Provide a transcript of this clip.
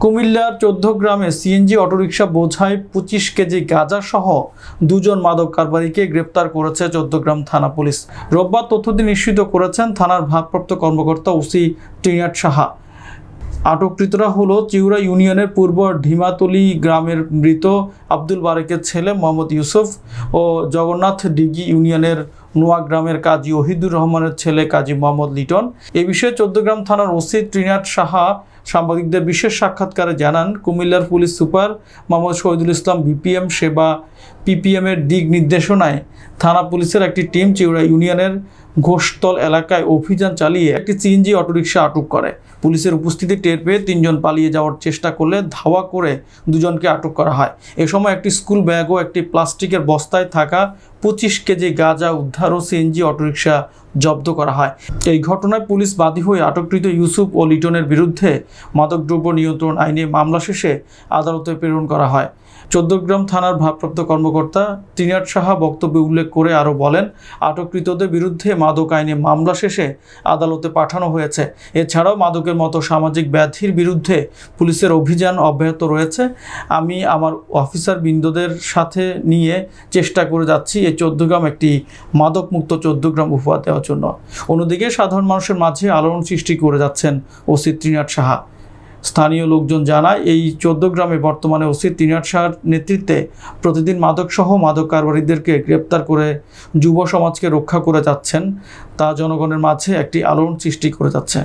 কুমিল্লার 14 গ্রামে CNG autorickshaw বোঝাই 25 কেজি গাঁজা সহ দুজন মাদক কারবারিকে গ্রেপ্তার করেছে 14 গ্রাম থানা পুলিশ। রোববার তথ্যটি নিশ্চিত করেছেন থানার ভারপ্রাপ্ত কর্মকর্তা ওসি ত্রিনাথ সাহা। আটককৃতরা হলো চিউরা ইউনিয়নের পূর্ব ঢিমাতলি গ্রামের মৃত আব্দুল বারেকের ছেলে মোহাম্মদ ইউসুফ ও জগন্নাথ ডিগি ইউনিয়নের নোয়া গ্রামের কাজী ওহিদুর রহমানের ছেলে কাজী মোহাম্মদ লিটন। এ বিষয়ে 14 গ্রাম থানার ওসি ত্রিনাথ সাহা সাংবাদিকদের বিশেষ সাক্ষাৎকারে জানান, কুমিল্লার police super Mohammad Shahidul Islam BPM সেবা পিপিএমের দিক নির্দেশনায় থানা পুলিশের একটি টিম চিউরা ইউনিয়নের ঘোষতল এলাকায় অভিযান চালিয়ে একটি সিএনজি অটোরিকশা আটক করে। পুলিশের উপস্থিতি টের পেয়ে 3 জন পালিয়ে যাওয়ার চেষ্টা করলে ধাওয়া করে 2 জনকে আটক করা হয়। এ সময় একটি স্কুল ব্যাগ ও একটি প্লাস্টিকের বস্তায় থাকা 25 কেজি গাঁজা উদ্ধার ও সিএনজি অটোরিকশা জব্দ করা হয়। এই ঘটনায় পুলিশ বাদী হয়ে আটককৃত ইউসুফ ও লিটনের বিরুদ্ধে মাদকদ্রব্য নিয়ন্ত্রণ আইনে মামলা শেষে আদালতে প্রেরণ করা হয়। 14 গ্রাম থানার ভারপ্রাপ্ত কর্মকর্তা ত্রিনাথ সাহা বক্তব্যে উল্লেখ করে আরও বলেন, আটককৃতদের বিরুদ্ধে মাদক আইনে মামলা শেষে আদালতে পাঠানো হয়েছে। এছাড়াও মাদকের মতো সামাজিক ব্যাধির বিরুদ্ধে পুলিশের অভিযান অব্যাহত রয়েছে। আমি আমার অফিসার বৃন্দদের সাথে নিয়ে চেষ্টা করে যাচ্ছি এই 14 গ্রাম একটি মাদকমুক্ত 14 গ্রাম উপহার দেওয়ার জন্য। অন্যদিকে সাধারণ মানুষের মাঝে আলোড়ন সৃষ্টি করে যাচ্ছেন ওসি ত্রিনাথ সাহা। স্থানীয় লোকজন জানায়, এই 14 গ্রামে বর্তমানে ওসি ত্রিনাথ সাহার নেতৃত্বে প্রতিদিন মাদকসহ মাদক কারবারিদেরকে গ্রেপ্তার করে যুব সমাজকে রক্ষা করে যাচ্ছেন, তা জনগণের মাঝে একটি আলোড়ন সৃষ্টি করে যাচ্ছে।